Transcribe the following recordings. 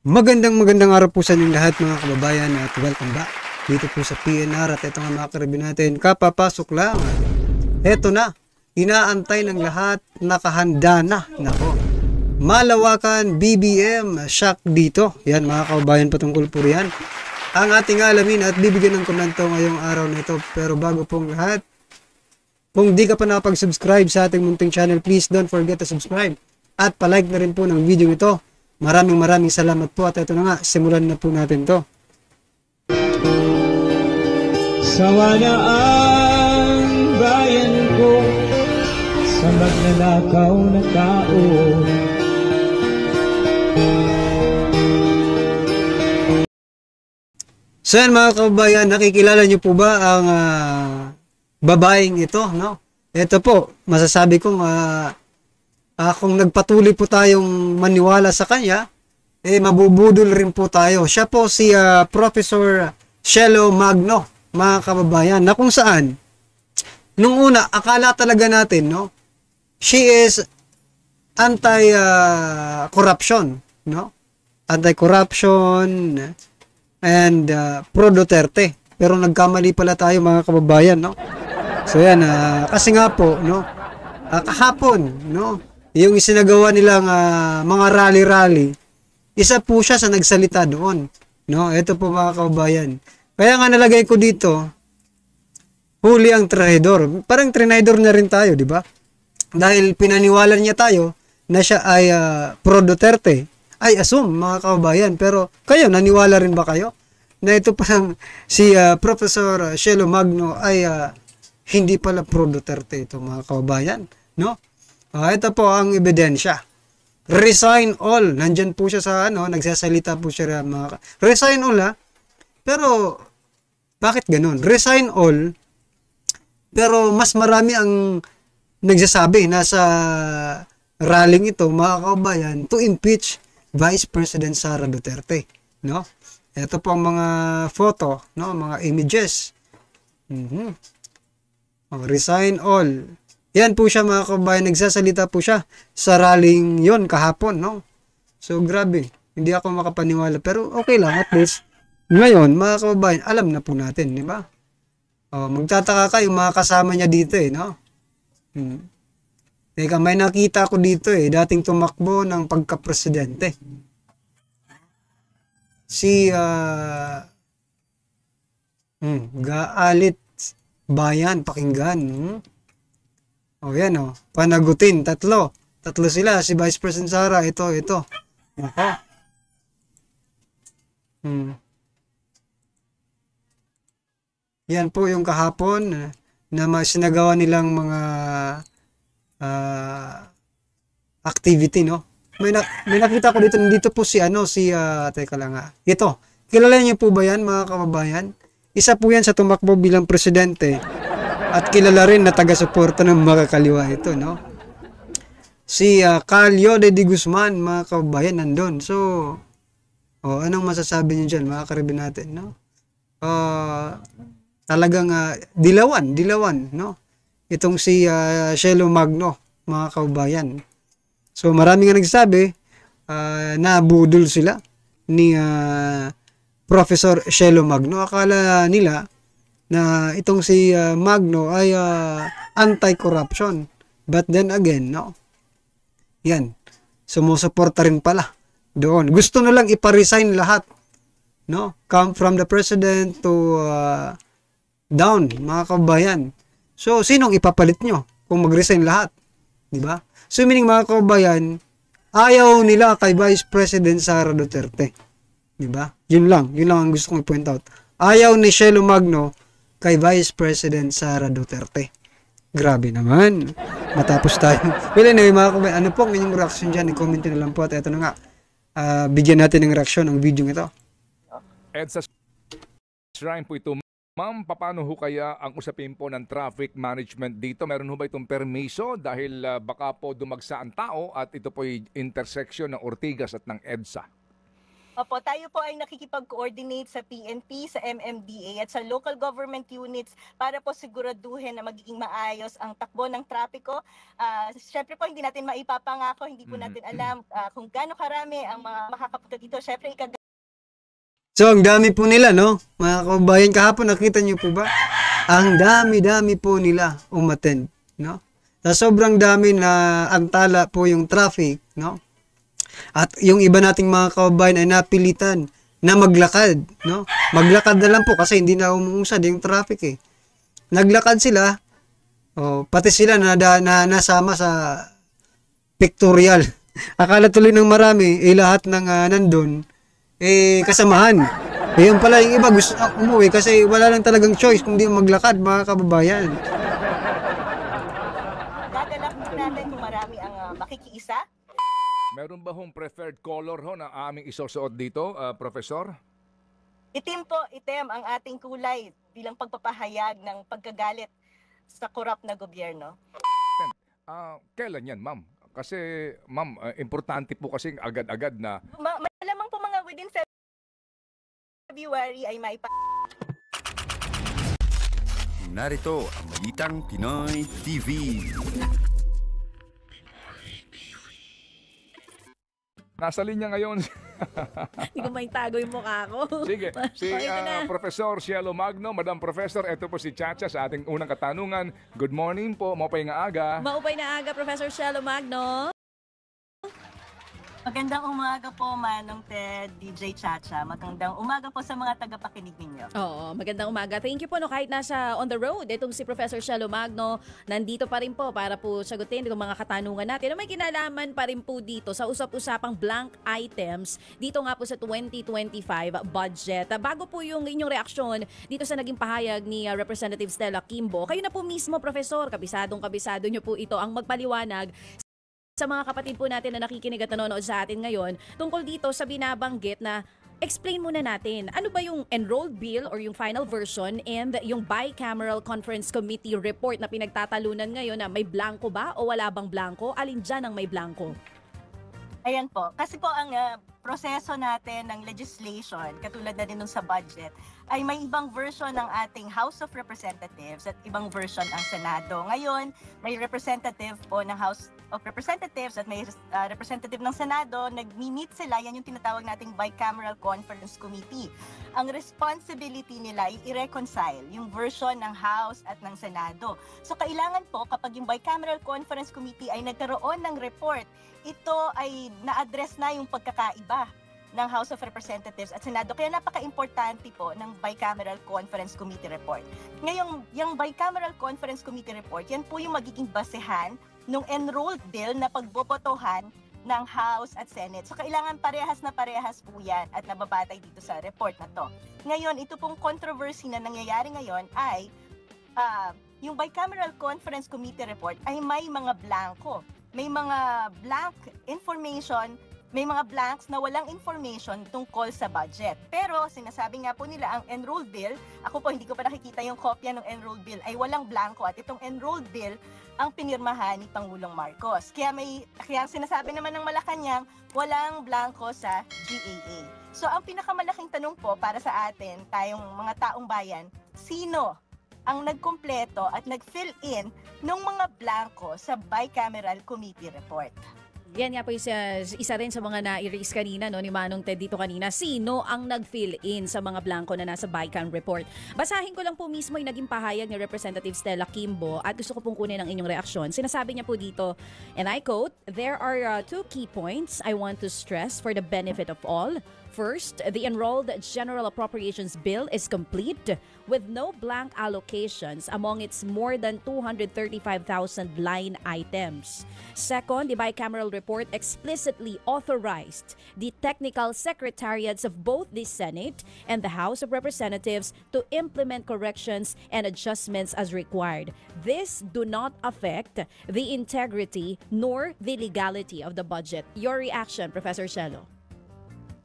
Magandang araw po sa inyong lahat mga kababayan at welcome back dito po sa PNR at ito nga mga karibin natin, kapapasok lang. Eto na, inaantay ng lahat, nakahanda na. Nako, malawakan BBM shock dito. Yan mga kababayan, patungkol po riyan ang ating alamin at bibigyan ng komento ngayong araw na ito. Pero bago pong lahat, kung di ka pa nakapag-subscribe sa ating munting channel, please don't forget to subscribe at palike na rin po ng video ito. Maraming salamat po at ito na nga, simulan na po natin to. Sawa na ang bayan ko sa magnanakaw na tao. So yan mga kababayan, nakikilala nyo po ba ang babaeng ito, no? Ito po, masasabi kong kung nagpatuloy po tayong maniwala sa kanya, mabubudol rin po tayo. Siya po si Professor Shelo Magno, mga kababayan, na kung saan, nung una, akala talaga natin, no? She is anti-corruption, no? Anti-corruption and pro-Duterte. Pero nagkamali pala tayo, mga kababayan, no? So yan, kasi nga po, no? Kahapon, no? Yung isinagawa nilang mga rally-rally, isa po siya sa nagsalita doon. No? Ito po mga kababayan. Kaya nga nalagay ko dito, huli ang traidor. Parang traidor na rin tayo, di ba? Dahil pinaniwala niya tayo na siya ay pro-Duterte. Ay assume mga kababayan. Pero kayo, naniwala rin ba kayo? Na ito parang si Professor Shelo Magno ay hindi pala pro-Duterte ito mga kababayan. No? Ito po ang ebidensya. Resign all. Nandyan po siya sa nagsasalita po siya mga resign all Pero bakit ganun? Resign all. Pero mas marami ang nagsasabi na sa rallying ito mga kababayan to impeach Vice President Sara Duterte, no? Ito po ang mga photo, no, mga images. Resign all. Yan po siya mga kababayan, nagsasalita po siya sa rallying yon kahapon, no? So grabe, hindi ako makapaniwala pero okay lang at least. Ngayon, mga kababayan, alam na po natin, di ba? Magtataka kayo mga kasama niya dito no? Teka, may nakita ko dito dating tumakbo ng pagka-presidente. Si Gaalit Bayan, pakinggan. Yan panagutin, tatlo sila, si Vice President Sara, ito. Yan po yung kahapon na sinagawa nilang mga activity, no? May nakita ko dito po teka lang ito, kilala niyo po ba yan mga kababayan? Isa po yan sa tumakbo bilang presidente. At kilala rin na taga-suporta ng mga kaliwa ito, no? Si Calio de Guzman, mga kababayan, nandun. So, anong masasabi niyo dyan, mga karibin natin, no? Talagang dilawan, no? Itong si Shelo Magno, mga kababayan. So, marami nga nagsasabi na budol sila ni Professor Shelo Magno. Akala nila na itong si Magno ay anti-corruption. But then again, no? Yan. Sumusuporta rin pala doon. Gusto na lang ipa-resign lahat. No? Come from the president to down, mga kababayan. So, sinong ipapalit nyo kung mag-resign lahat? Diba? So, meaning mga kababayan, ayaw nila kay Vice President Sara Duterte. Diba? Yun lang ang gusto kong i-point out. Ayaw ni Shelo Magno kay Vice President Sara Duterte. Grabe naman. Matapos tayo. Well, anyway, mga kababayan, ano po ang inyong reaction dyan? I-comment nyo na lang po. At ito na nga, bigyan natin ng reaksyon ang video ito. EDSA Shrine po ito. Ma'am, paano ho kaya ang usapin po ng traffic management dito? Meron ho ba itong permiso? Dahil baka po dumagsa ang tao at ito po ay intersection ng Ortigas at ng EDSA. Opo, tayo po ay nakikipag-coordinate sa PNP, sa MMDA at sa local government units para po siguraduhin na magiging maayos ang takbo ng trapiko. Siyempre po hindi natin maipapangako, hindi po natin alam kung gaano karami ang mga makakapunta dito. Siyempre So, ang dami po nila, no? Mga kababayan, kahapon nakita niyo po ba? Ang dami-dami po nila umattend, no? Sa sobrang dami na antala po yung traffic, no? At yung iba nating mga kababayan ay napilitan na maglakad, no? Maglakad na lang po kasi hindi na umuusad yung traffic eh. Naglakad sila, pati sila nasama sa pictorial. Akala tuloy ng marami, lahat ng nandun, kasamahan. Yung pala yung iba gusto na umuwi kasi wala lang talagang choice kung di maglakad, mga kababayan. gaganap natin kung marami ang makikiisa. Meron ba hong preferred color ho na aming isusuot dito, Professor? Itim po, itim ang ating kulay bilang pagpapahayag ng pagkagalit sa korap na gobyerno. Kailan yan, ma'am? Kasi, ma'am, importante po kasi agad-agad na Malamang po mga within February ay Narito ang Balitang Pinoy TV. nasa linya ngayon. Hindi ko maitago yung mukha ko. Sige, si Okay, ito na. Professor Cielo Magno, Madam Professor, ito po si Chacha sa ating unang katanungan. Good morning po, maupay nga aga. Maupay na aga, Professor Shelo Magno. Magandang umaga po, Manong Ted, DJ Chacha. Magandang umaga po sa mga tagapakinig ninyo. Oo, magandang umaga. Thank you po, no, kahit nasa on the road, itong si Professor Shelo Magno, nandito pa rin po para po sagutin itong mga katanungan natin. May kinalaman pa rin po dito sa usap-usapang blank items dito nga po sa 2025 budget. Bago po yung inyong reaksyon dito sa naging pahayag ni Representative Stella Kimbo, kayo na po mismo, Professor, kabisado nyo po ito ang magpaliwanag sa mga kapatid po natin na nakikinig at nanonood sa atin ngayon tungkol dito sa binabanggit na explain muna natin ano ba yung enrolled bill or yung final version and yung bicameral conference committee report na pinagtatalunan ngayon na may blanco ba o wala bang blanco? Alin dyan ang may blanco? Ayan po. Kasi po ang proseso natin ng legislation, katulad na din nun sa budget, ay may ibang version ng ating House of Representatives at ibang version ang Senado. Ngayon, may representative po ng House of Representatives at may representative ng Senado. Nag-meet sila, yan yung tinatawag nating Bicameral Conference Committee. Ang responsibility nila ay i-reconcile yung version ng House at ng Senado. So kailangan po kapag yung Bicameral Conference Committee ay nagkaroon ng report, ito ay na-address na yung pagkakaiba ng House of Representatives at Senado. Kaya napaka-importante po ng Bicameral Conference Committee report. Ngayon, yung Bicameral Conference Committee report, yan po yung magiging basehan ng enrolled bill na pagbobotohan ng House at Senate. So kailangan parehas na parehas po yan at nababatay dito sa report na to. Ngayon, ito pong controversy na nangyayari ngayon ay yung Bicameral Conference Committee report ay may mga blanco. May mga blank information, may mga blanks na walang information tungkol sa budget. Pero sinasabi nga po nila ang enrolled bill, ako po hindi ko pa nakikita yung kopya ng enrolled bill, ay walang blanco at itong enrolled bill ang pinirmahan ni Pangulong Marcos. Kaya ang sinasabi naman ng Malacanang, walang blanco sa GAA. So ang pinakamalaking tanong po para sa atin, tayong mga taong bayan, sino ang nagkumpleto at nag-fill in ng mga blanco sa Bicameral Committee report? Yan nga po isa rin sa mga na-erase kanina no, ni Manong Ted dito kanina. Sino ang nag-fill in sa mga blanco na nasa BICAM report? Basahin ko lang po mismo yung naging pahayag ni Representative Stella Kimbo at gusto ko pong kunin ang inyong reaksyon. Sinasabi niya po dito, and I quote, "There are two key points I want to stress for the benefit of all. First, the enrolled General Appropriations Bill is complete with no blank allocations among its more than 235,000 line items. Second, the bicameral report explicitly authorized the technical secretariats of both the Senate and the House of Representatives to implement corrections and adjustments as required. This do not affect the integrity nor the legality of the budget." Your reaction, Professor Shelo?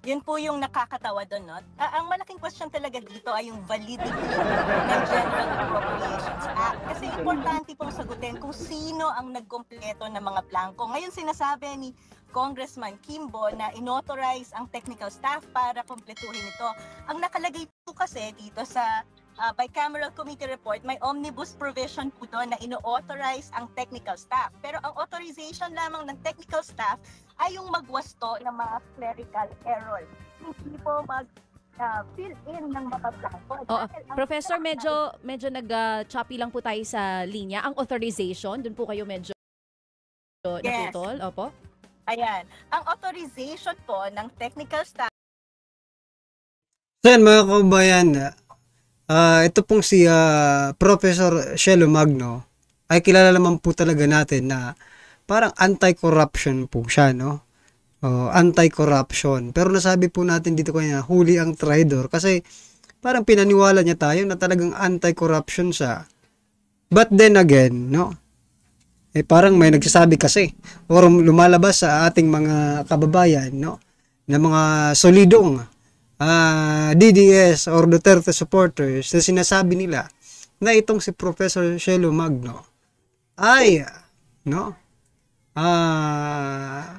Yun po yung nakakatawa doon, no? Ang malaking question talaga dito ay yung validity ng General Appropriations Act. Kasi importante pong sagutin kung sino ang nagkumpleto ng mga blanco. Ngayon sinasabi ni Congressman Kimbo na inauthorize ang technical staff para kumpletuhin ito. Ang nakalagay po kasi dito sa bicameral committee report, may omnibus provision po doon na ino-authorize ang technical staff. Pero ang authorization lamang ng technical staff ay yung magwasto ng mga clerical errors. Hindi po fill in ng mga blanco. Professor, medyo nag-choppy lang po tayo sa linya. Ang authorization, dun po kayo medyo naputol. Opo. Ayan. Ang authorization po ng technical staff. So yan mga kababayan, ito pong si Professor Shelo Magno ay kilala naman po talaga natin na parang anti-corruption po siya, no? Anti-corruption. Pero nasabi po natin dito kanya, huli ang traidor kasi parang pinaniwala niya tayo na talagang anti-corruption siya. But then again, no? Parang may nagsasabi kasi or lumalabas sa ating mga kababayan, no? Na mga solidong DDS or Duterte supporters na sinasabi nila na itong si Professor Shelo Magno ay, no?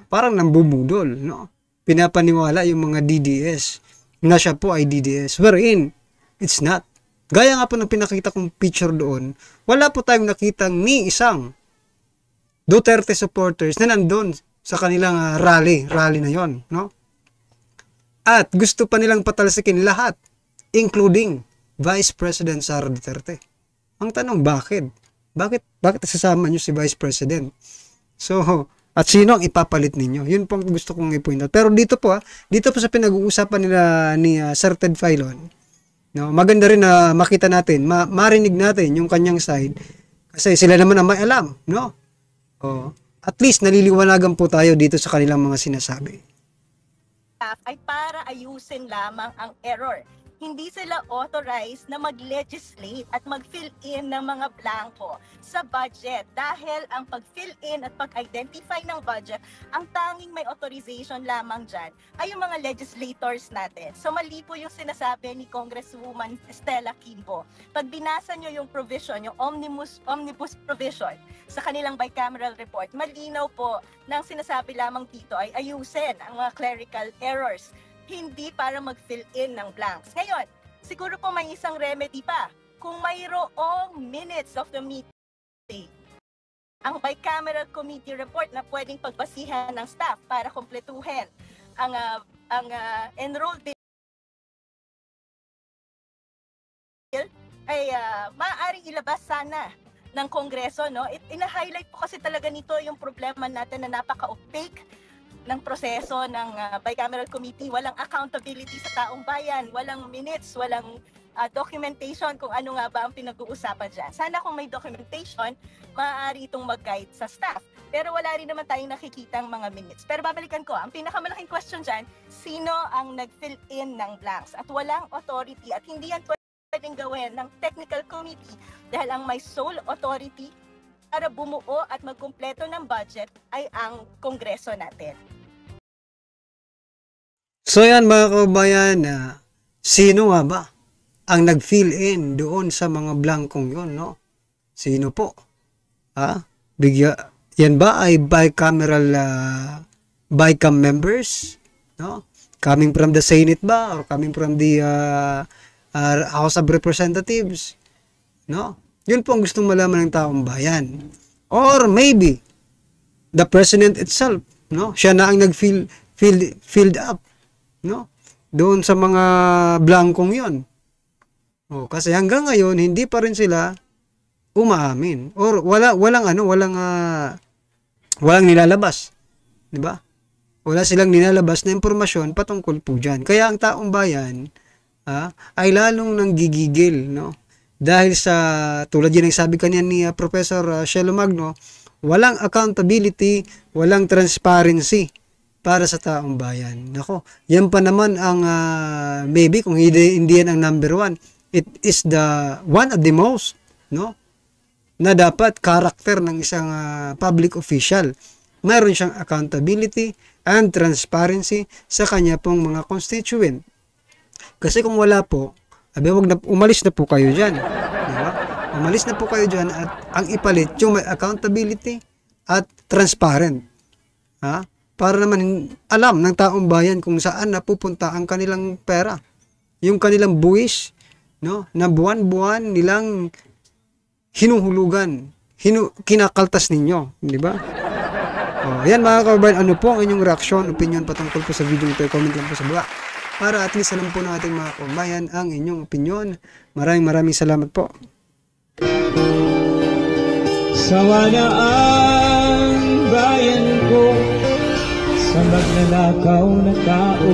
Parang nambubudol, no? Pinapaniwala yung mga DDS na siya po ay DDS. Wherein, it's not. Gaya nga po ng pinakita kong picture doon, wala po tayong nakitang ni isang Duterte supporters na nandun sa kanilang rally na yon, no? At gusto pa nilang patalsikin lahat, including Vice President Sara Duterte. Ang tanong, bakit? Bakit sasama nyo si Vice President? So, at sino ang ipapalit ninyo? Yun po ang gusto kong i-point out. Pero dito po sa pinag-uusapan nila ni Sir Ted Filon, no, maganda rin na makita natin, marinig natin yung kanyang side kasi sila naman ang may alam, no? At least naliliwanagan po tayo dito sa kanilang mga sinasabi. Ay para ayusin lamang ang error. Hindi sila authorized na mag-legislate at mag-fill in ng mga blanco sa budget dahil ang pag-fill in at pag-identify ng budget, ang tanging may authorization lamang dyan ay yung mga legislators natin. So mali po yung sinasabi ni Congresswoman Stella Kimbo. Pag binasa nyo yung provision, yung omnibus provision sa kanilang bicameral report, malinaw po na ang sinasabi lamang dito ay ayusin ang mga clerical errors, hindi para mag-fill in ng blanks. Ngayon, siguro po may isang remedy pa. Kung mayroong minutes of the meeting, ang bicameral committee report na pwedeng pagbasihan ng staff para kumpletuhin ang enrolled bill ay maaaring ilabas sana ng Kongreso, no? Ina-highlight po kasi talaga nito yung problema natin na napaka-opaque ng proseso ng bicameral committee. Walang accountability sa taong bayan, walang minutes, walang documentation kung ano nga ba ang pinag-uusapan dyan. Sana kung may documentation, maaari itong mag-guide sa staff. Pero wala rin naman tayong nakikitang mga minutes. Pero babalikan ko, ang pinakamalaking question dyan, sino ang nag-fill in ng blanks? At walang authority at hindi yan pwedeng gawin ng technical committee dahil ang may sole authority para bumuo at magkumpleto ng budget ay ang Kongreso natin. So yan mga kababayan, sino nga ba ang nag-fill in doon sa mga blankong yun, no? Sino po? Yan ba ay bicameral bicam members, no? Coming from the Senate ba or coming from the House of Representatives, no? Yun po ang gustong malaman ng taong bayan. Or maybe the president itself, no? Siya na ang filled up, no? Doon sa mga blankong 'yon. Kasi hanggang ngayon hindi pa rin sila umaamin or walang nilalabas, 'di ba? Wala silang nilalabas na impormasyon patungkol po diyan. Kaya ang taong bayan ay lalong nanggigigil, no? Dahil sa tulad yan ang sabi kanina ni Professor Shelo Magno, walang accountability, walang transparency para sa taong bayan. Nako, yan pa naman ang maybe kung hindi yan ang number one, it is the one of the most, no? Na dapat character ng isang public official. Mayroon siyang accountability and transparency sa kanya pong mga constituent. Kasi kung wala po, umalis na po kayo dyan. Diba? Umalis na po kayo dyan at ang ipalit yung may accountability at transparent. Ha? Para naman alam ng taong bayan kung saan napupunta ang kanilang pera. Yung kanilang buwis, no? Na buwan-buwan nilang hinuhulugan, kinakaltas ninyo. Di ba? Yan mga kababayan, ano po ang inyong reaksyon, opinion patungkol po sa video ito? Comment lang po sa baba. Para at least alam po ng ating mga kababayan ang inyong opinion. Maraming salamat po. Sawa na ang bayan ko sa magnanakaw na tao.